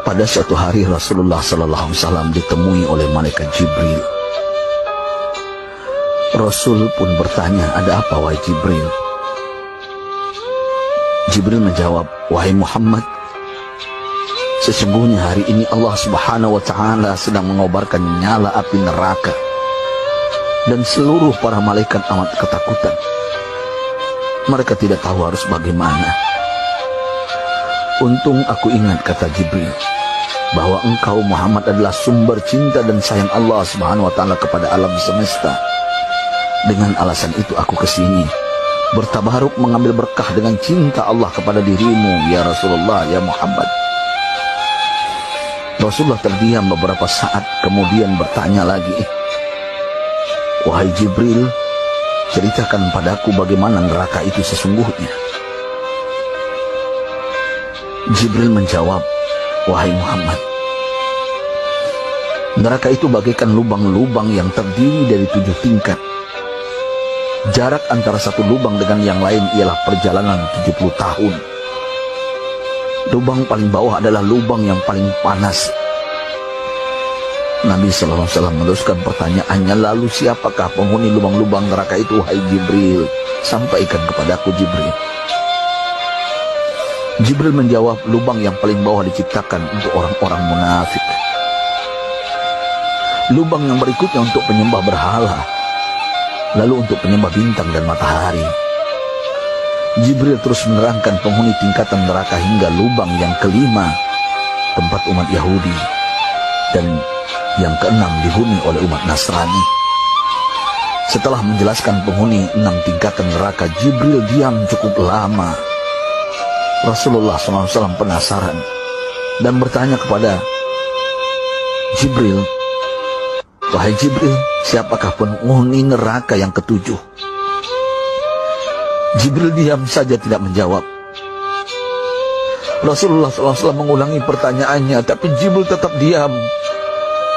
Pada suatu hari Rasulullah sallallahu alaihi wasallam ditemui oleh malaikat Jibril. Rasul pun bertanya, "Ada apa wahai Jibril?" Jibril menjawab, "Wahai Muhammad, sesungguhnya hari ini Allah Subhanahu wa taala sedang mengobarkan nyala api neraka dan seluruh para malaikat amat ketakutan. Mereka tidak tahu harus bagaimana. Untung aku ingat," kata Jibril, "bahwa engkau Muhammad adalah sumber cinta dan sayang Allah Subhanahu wa taala kepada alam semesta. Dengan alasan itu aku kesini, bertabaruk mengambil berkah dengan cinta Allah kepada dirimu, ya Rasulullah, ya Muhammad." Rasulullah terdiam beberapa saat, kemudian bertanya lagi, "Wahai Jibril, ceritakan padaku bagaimana neraka itu sesungguhnya." Jibril menjawab, "Wahai Muhammad, neraka itu bagaikan lubang-lubang yang terdiri dari 7 tingkat. Jarak antara satu lubang dengan yang lain ialah perjalanan 70 tahun. Lubang paling bawah adalah lubang yang paling panas." Nabi SAW meneruskan pertanyaannya, "Lalu siapakah penghuni lubang-lubang neraka itu, wahai Jibril? Sampaikan kepadaku, Jibril." Jibril menjawab, "Lubang yang paling bawah diciptakan untuk orang-orang munafik. Lubang yang berikutnya untuk penyembah berhala, lalu untuk penyembah bintang dan matahari." Jibril terus menerangkan penghuni tingkatan neraka hingga lubang yang kelima, tempat umat Yahudi, dan yang keenam dihuni oleh umat Nasrani. Setelah menjelaskan penghuni 6 tingkatan neraka, Jibril diam cukup lama. Rasulullah SAW penasaran dan bertanya kepada Jibril, "Wahai Jibril, siapakah penghuni neraka yang ketujuh?" Jibril diam saja tidak menjawab. Rasulullah SAW mengulangi pertanyaannya, tapi Jibril tetap diam.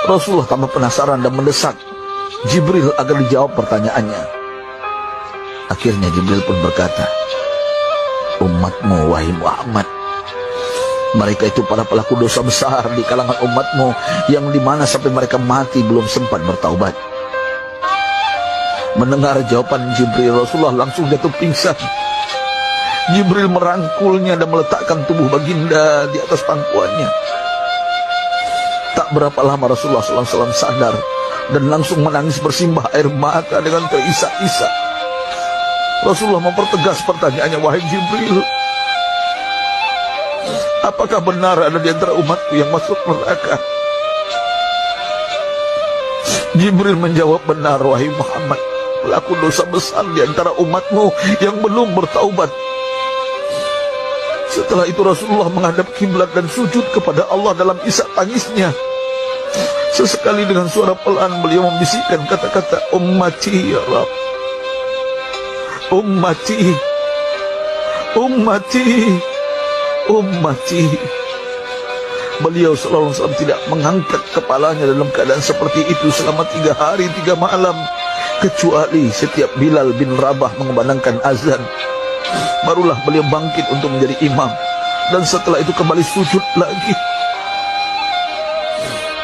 Rasulullah tambah penasaran dan mendesak Jibril agar dijawab pertanyaannya. Akhirnya Jibril pun berkata, "Umatmu, wahai Muhammad, mereka itu para pelaku dosa besar di kalangan umatmu, yang dimana sampai mereka mati belum sempat bertaubat." Mendengar jawaban Jibril, Rasulullah langsung jatuh pingsan. Jibril merangkulnya dan meletakkan tubuh baginda di atas pangkuannya. Tak berapa lama Rasulullah SAW sadar dan langsung menangis bersimbah air mata dengan terisak-isak. Rasulullah mempertegas pertanyaannya, "Wahai Jibril, apakah benar ada di antara umatku yang masuk neraka?" Jibril menjawab, "Benar, wahai Muhammad, pelaku dosa besar di antara umatmu yang belum bertaubat." Setelah itu Rasulullah menghadap kiblat dan sujud kepada Allah dalam isak tangisnya. Sesekali dengan suara pelan beliau membisikkan kata-kata, "Ummati ya Rabb, ummati, ummati, ummati." Beliau SAW tidak mengangkat kepalanya dalam keadaan seperti itu selama 3 hari 3 malam, kecuali setiap Bilal bin Rabah mengumandangkan azan, barulah beliau bangkit untuk menjadi imam, dan setelah itu kembali sujud lagi.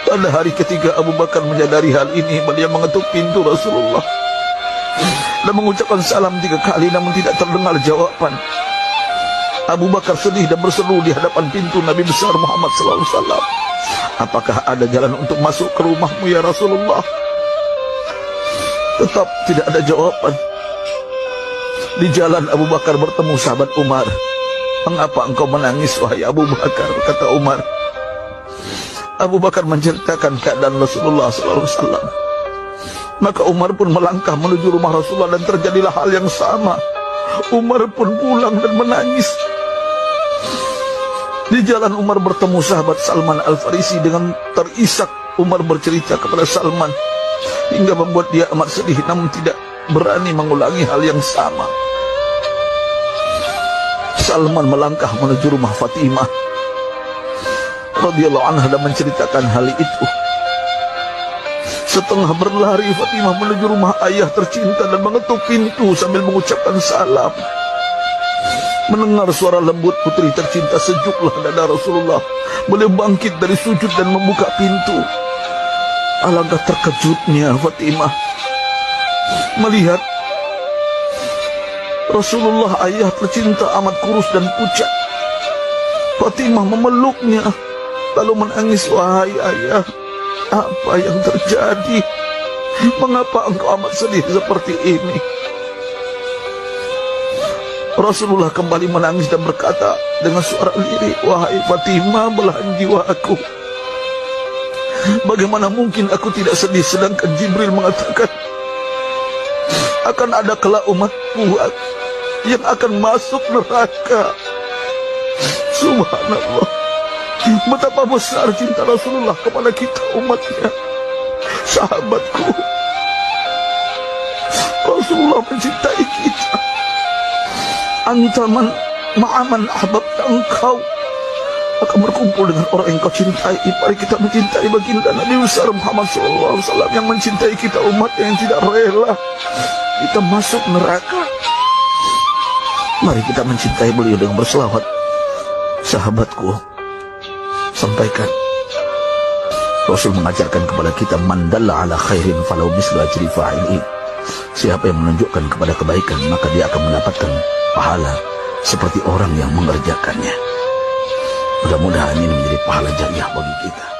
Pada hari ketiga Abu Bakar menyadari hal ini, beliau mengetuk pintu Rasulullah dan mengucapkan salam 3 kali, namun tidak terdengar jawaban. Abu Bakar sedih dan berseru di hadapan pintu Nabi besar Muhammad SAW, "Apakah ada jalan untuk masuk ke rumahmu ya Rasulullah?" Tetap tidak ada jawaban. Di jalan Abu Bakar bertemu sahabat Umar. "Mengapa engkau menangis, wahai Abu Bakar?" kata Umar. Abu Bakar menceritakan keadaan Rasulullah SAW. Maka Umar pun melangkah menuju rumah Rasulullah dan terjadilah hal yang sama. Umar pun pulang dan menangis. Di jalan Umar bertemu sahabat Salman Al-Farisi. Dengan terisak Umar bercerita kepada Salman hingga membuat dia amat sedih, namun tidak berani mengulangi hal yang sama. Salman melangkah menuju rumah Fatimah radhiyallahu anha dan menceritakan hal itu. Setengah berlari Fatimah menuju rumah ayah tercinta dan mengetuk pintu sambil mengucapkan salam. Mendengar suara lembut putri tercinta, sejuklah dada Rasulullah. Beliau bangkit dari sujud dan membuka pintu. Alangkah terkejutnya Fatimah melihat Rasulullah, ayah tercinta, amat kurus dan pucat. Fatimah memeluknya lalu menangis. Wahai ayah, apa yang terjadi? Mengapa engkau amat sedih seperti ini? Rasulullah kembali menangis dan berkata dengan suara lirih, wahai Fatimah, belahan jiwa aku. Bagaimana mungkin aku tidak sedih sedangkan Jibril mengatakan akan ada kelak umatku yang akan masuk neraka. Subhanallah, betapa besar cinta Rasulullah kepada kita umatnya. Sahabatku, Rasulullah mencintai kita. Antaman ma'aman ahbab, engkau akan berkumpul dengan orang yang kau cintai. Mari kita mencintai baginda Nabi besar Muhammad SAW yang mencintai kita umat yang tidak rela kita masuk neraka. Mari kita mencintai beliau dengan berselawat. Sahabatku, sampaikan, Rasul mengajarkan kepada kita, man dalla ala khairin falau mislu ajri fa'ilin. Siapa yang menunjukkan kepada kebaikan, maka dia akan mendapatkan pahala seperti orang yang mengerjakannya. Mudah-mudahan ini menjadi pahala jariah bagi kita.